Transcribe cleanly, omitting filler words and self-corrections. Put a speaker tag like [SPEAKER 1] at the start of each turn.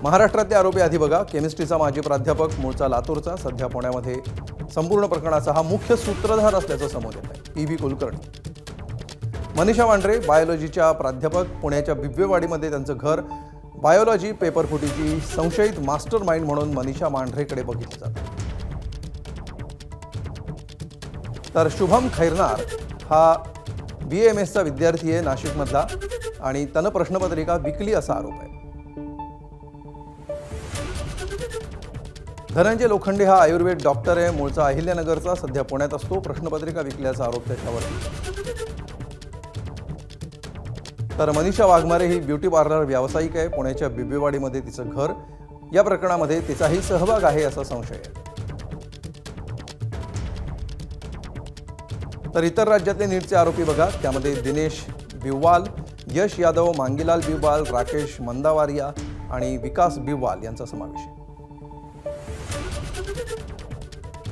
[SPEAKER 1] महाराष्ट्रातले आरोपी आधी बघा. केमिस्ट्रीचा माजी प्राध्यापक, मूळचा लातूरचा, सध्या पुण्यामध्ये संपूर्ण प्रकरणाचा हा मुख्य सूत्रधार असल्याचं समोर येत आहे. पी.व्ही. कुलकर्णी. मनीषा मांढरे, बायोलॉजीच्या प्राध्यापक, पुण्याच्या बिब्वेवाडीमध्ये त्यांचं घर. बायोलॉजी पेपरफुटीची संशयित मास्टर माइंड म्हणून मनीषा मांढरेकडे बघितलं जातं. तर शुभम खैरनार हा BAMSचा विद्यार्थी आहे नाशिकमधला आणि त्यानं प्रश्नपत्रिका विकली असा आरोप आहे. धनंजय लोखंडे हा आयुर्वेद डॉक्टर आहे, मूळचा अहिल्यानगरचा, सध्या पुण्यात असतो. प्रश्नपत्रिका विकल्याचा आरोप त्याच्यावर. तर मनीषा वाघमारे ही ब्युटी पार्लर व्यावसायिक आहे, पुण्याच्या बिब्वेवाडीमध्ये तिचं घर. या प्रकरणामध्ये तिचाही सहभाग आहे असा संशय आहे. तर इतर राज्यातले नीटचे आरोपी बघा. त्यामध्ये दिनेश बिव्वाल, यश यादव, मांगीलाल बिव्वाल, राकेश मंदावारिया आणि विकास बिव्वाल यांचा समावेश आहे.